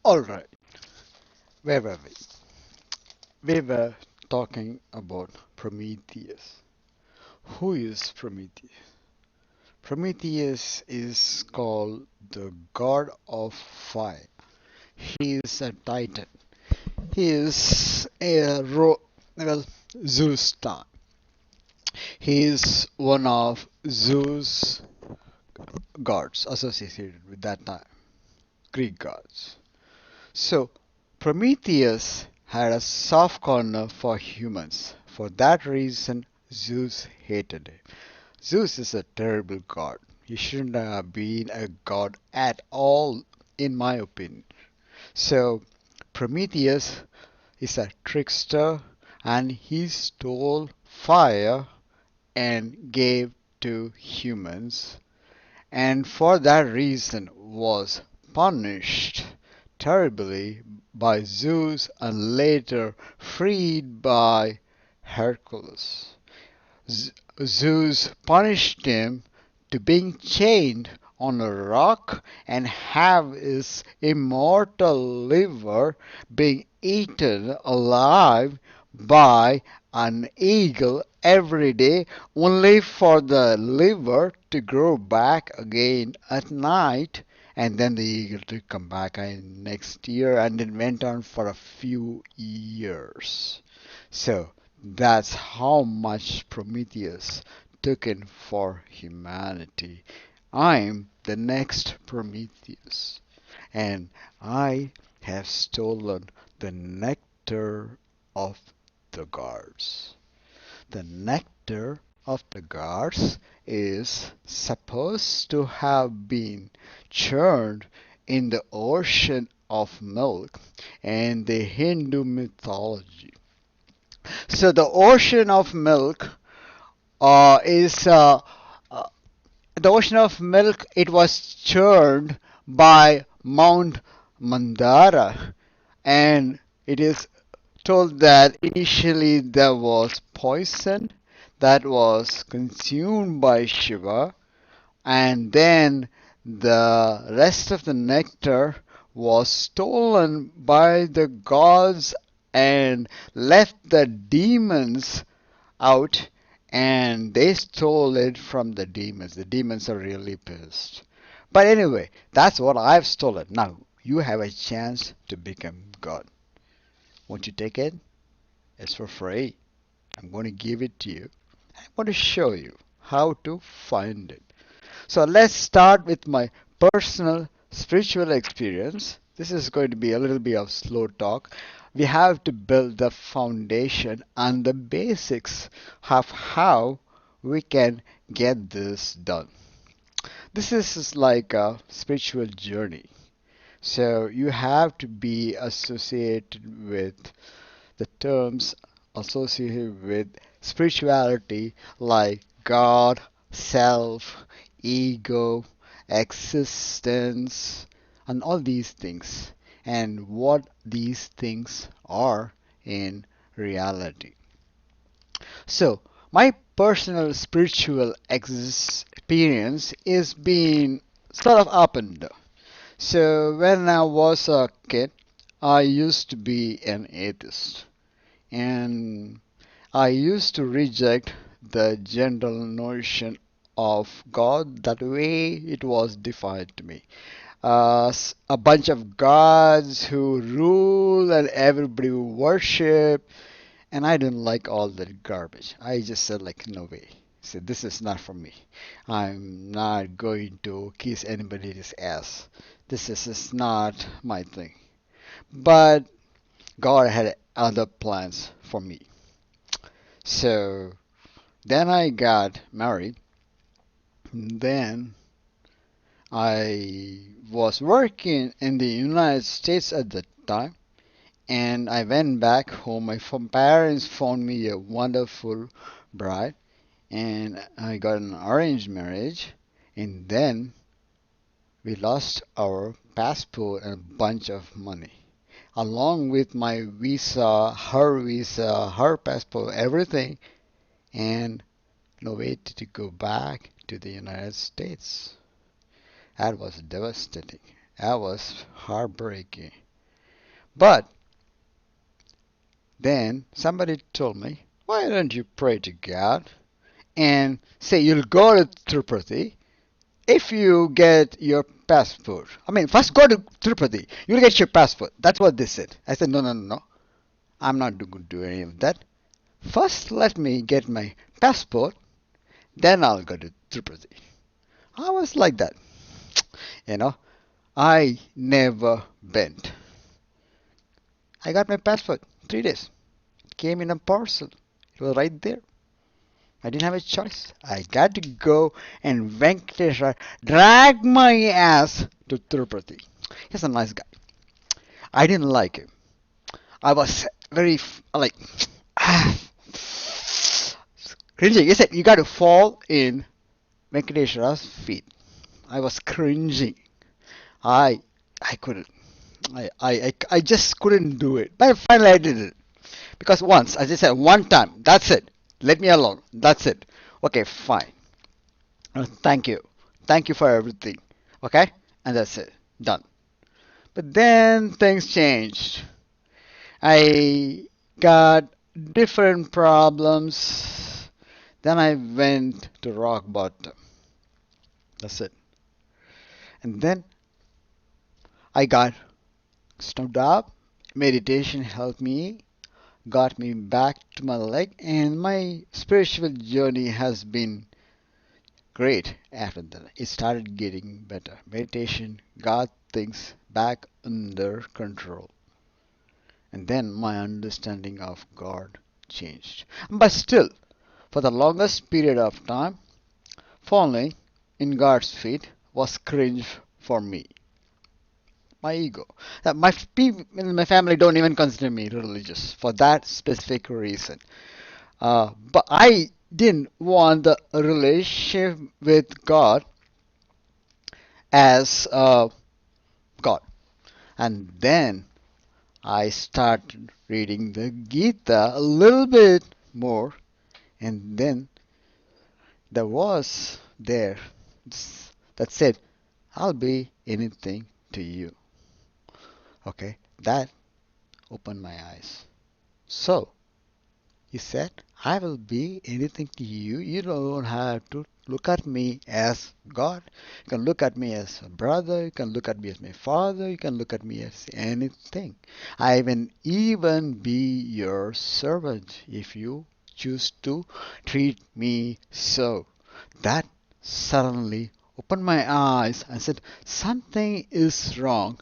Alright, where were we? We were talking about Prometheus. Who is Prometheus? Prometheus is called the god of fire. He is a titan. He is well, Zeus' son. He is one of Zeus' gods associated with that time, Greek gods. So, Prometheus had a soft corner for humans. For that reason, Zeus hated him. Zeus is a terrible god. He shouldn't have been a god at all, in my opinion. So, Prometheus is a trickster and he stole fire and gave to humans, and for that reason was punished terribly by Zeus and later freed by Hercules. Zeus punished him to being chained on a rock and have his immortal liver being eaten alive by an eagle every day, only for the liver to grow back again at night, and then the eagle to come back next year, and it went on for a few years. So that's how much Prometheus took in for humanity. I'm the next Prometheus, and I have stolen the nectar of the gods. The nectar of the gods is supposed to have been churned in the ocean of milk in the Hindu mythology. So the ocean of milk is uh, the ocean of milk. It was churned by Mount Mandara, and it is told that initially there was poison that was consumed by Shiva, and then the rest of the nectar was stolen by the gods and left the demons out, and they stole it from the demons. The demons are really pissed. But anyway, that's what I've stolen. Now you have a chance to become God. Won't you take it? It's for free. I'm going to give it to you. I'm going to show you how to find it. So let's start with my personal spiritual experience. This is going to be a little bit of slow talk. We have to build the foundation and the basics of how we can get this done. This is like a spiritual journey. So you have to be associated with the terms associated with spirituality like God, self, ego, existence, and all these things, and what these things are in reality. So, my personal spiritual experience is being sort of up and down. So, when I was a kid, I used to be an atheist, and I used to reject the general notion of God that way it was defined to me. A bunch of gods who rule and everybody worship, and I didn't like all that garbage. I just said like, no way. So this is not for me. I'm not going to kiss anybody's ass. This is not my thing. But God had other plans for me. So then I got married. Then I was working in the United States at the time, and I went back home. My parents found me a wonderful bride, and I got an arranged marriage. And then we lost our passport and a bunch of money, along with my visa, her passport, everything, and no way to go back to the United States. That was devastating. That was heartbreaking. But then somebody told me, why don't you pray to God and say you'll go to Tirupati if you get your passport. I mean, first go to Tirupati, you'll get your passport. That's what they said. I said, no, no, no, no. I'm not going to do any of that. First, let me get my passport, then I'll go to Tirupati. I was like that. You know, I never bent. I got my passport 3 days. It came in a parcel. It was right there. I didn't have a choice. I got to go, and Venkateshwar dragged my ass to Tirupati. He's a nice guy. I didn't like him. I was very like cringing. He said you got to fall in Venkateshwara's feet. I was cringing. I I couldn't. I just couldn't do it. But finally I did it. Because once, as I said, one time, that's it. Let me alone. That's it. Okay, fine. Thank you. Thank you for everything. Okay? And that's it. Done. But then things changed. I got different problems. Then I went to rock bottom. That's it. And then I got stood up. Meditation helped me, got me back to my leg, and my spiritual journey has been great after that. It started getting better. Meditation got things back under control. And then my understanding of God changed. But still, for the longest period of time, falling in God's feet was cringe for me. My ego. My people in my family don't even consider me religious for that specific reason. But I didn't want the relationship with God as God. And then I started reading the Gita a little bit more, and then there was there that said, I'll be anything to you. Okay, that opened my eyes. So, he said, I will be anything to you. You don't have to look at me as God. You can look at me as a brother. You can look at me as my father. You can look at me as anything. I will even be your servant if you choose to treat me so. That suddenly opened my eyes and said, something is wrong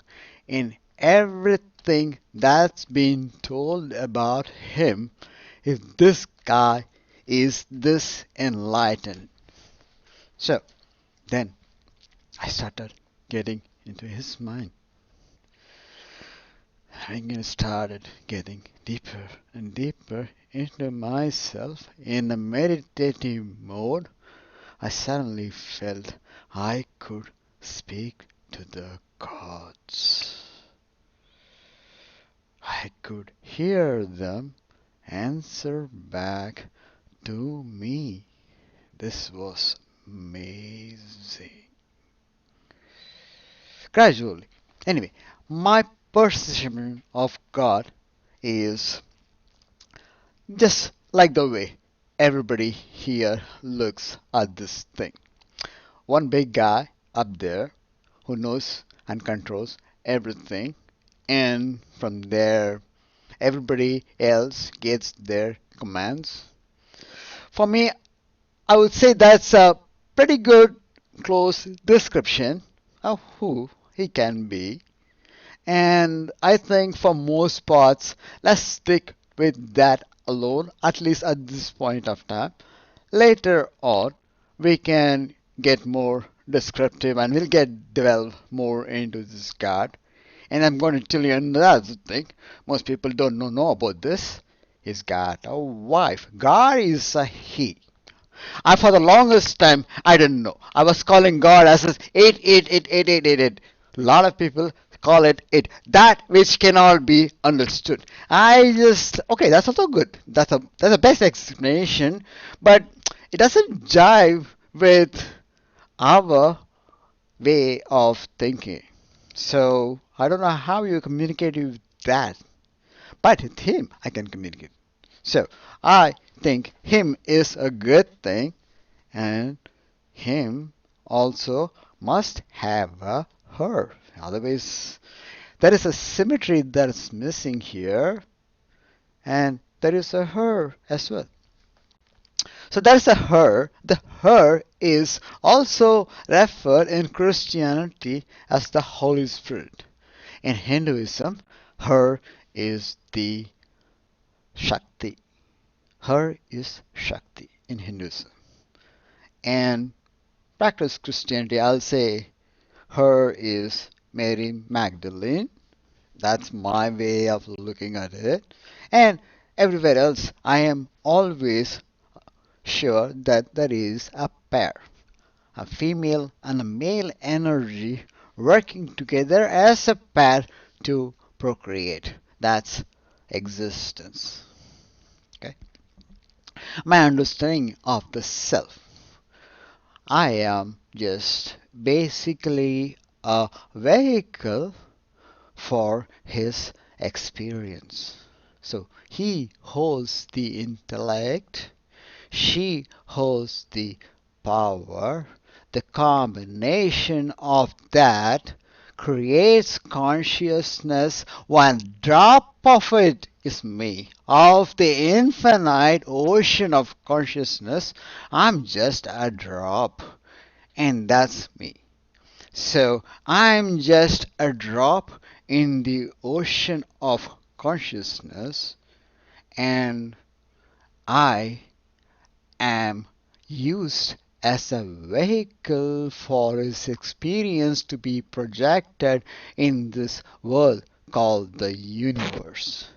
in everything that's been told about him if this guy is this enlightened. So then I started getting into his mind. I started getting deeper and deeper into myself in a meditative mode. I suddenly felt I could speak to the gods. I could hear them answer back to me. This was amazing. Gradually. Anyway, my perception of God is just like the way everybody here looks at this thing. One big guy up there who knows and controls everything, and from there, everybody else gets their commands. For me, I would say that's a pretty good close description of who he can be. And I think for most parts, let's stick with that alone, at least at this point of time. Later on, we can get more descriptive and we'll get delve more into this God. And I'm going to tell you another thing. Most people don't know about this. He's got a wife. God is a he. I for the longest time I didn't know. I was calling God as this 8888888. A lot of people call it it. That which cannot be understood. I just okay, that's also good. That's a best explanation, but it doesn't jive with our way of thinking. So I don't know how you communicate with that. But with him, I can communicate. So I think him is a good thing, and him also must have a her. Otherwise, there is a symmetry that's missing here, and there is a her as well. So there's a her. The her is also referred in Christianity as the Holy Spirit. In Hinduism, her is the Shakti. Her is Shakti in Hinduism. And practice Christianity, I'll say her is Mary Magdalene. That's my way of looking at it. And everywhere else, I am always sure that there is a pair, a female and a male energy working together as a pair to procreate. That's existence. Okay. My understanding of the self. I am just basically a vehicle for his experience. So he holds the intellect, she holds the power. The combination of that creates consciousness. One drop of it is me. Of the infinite ocean of consciousness, I'm just a drop. And that's me. So I'm just a drop in the ocean of consciousness, and I am used as a vehicle for his experience to be projected in this world called the universe.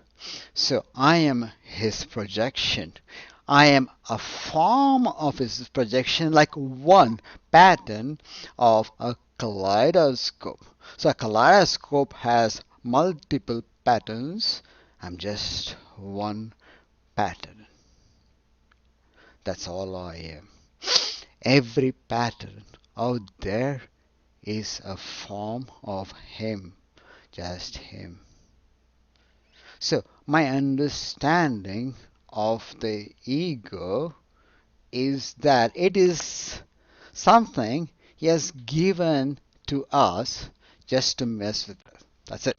So I am his projection. I am a form of his projection, like one pattern of a kaleidoscope. So a kaleidoscope has multiple patterns. I'm just one pattern. That's all I am. Every pattern out there is a form of him, just him. So my understanding of the ego is that it is something he has given to us just to mess with us. That's it.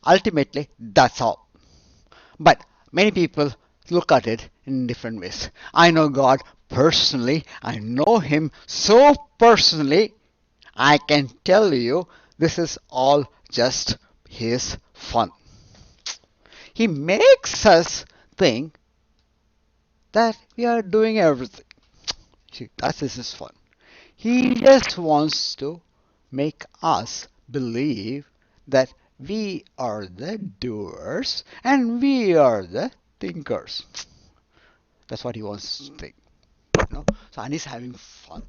Ultimately, that's all. But many people look at it in different ways. I know God personally. I know Him so personally. I can tell you this is all just His fun. He makes us think that we are doing everything. See, that's His fun. He just wants to make us believe that we are the doers and we are the thinkers. That's what he wants to think. So and he's having fun.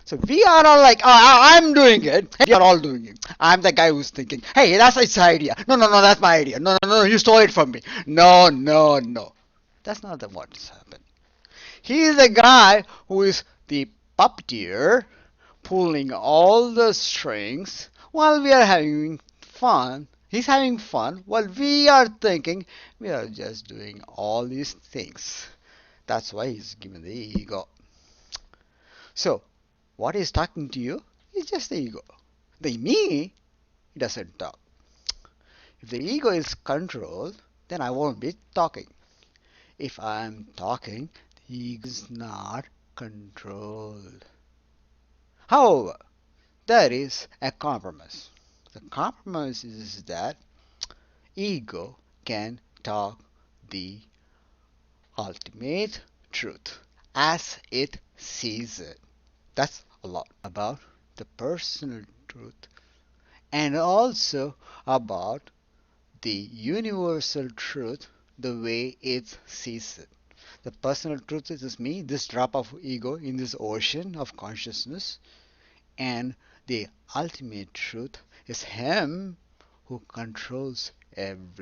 So we are all like, I'm doing it. Hey, we are all doing it. I'm the guy who's thinking, hey, that's his idea. No, no, no, that's my idea. No, no, no, you stole it from me. No, no, no. That's not what's happened. He is the guy who is the puppeteer pulling all the strings while we are having fun. He's having fun while we are thinking we are just doing all these things. That's why he's given the ego. So, what is talking to you is just the ego. The me doesn't talk. If the ego is controlled, then I won't be talking. If I am talking, the ego is not controlled. However, there is a compromise. The compromise is that ego can talk the ultimate truth as it sees it. That's a lot about the personal truth and also about the universal truth the way it sees it. The personal truth is me, this drop of ego in this ocean of consciousness, and the ultimate truth is him who controls everything.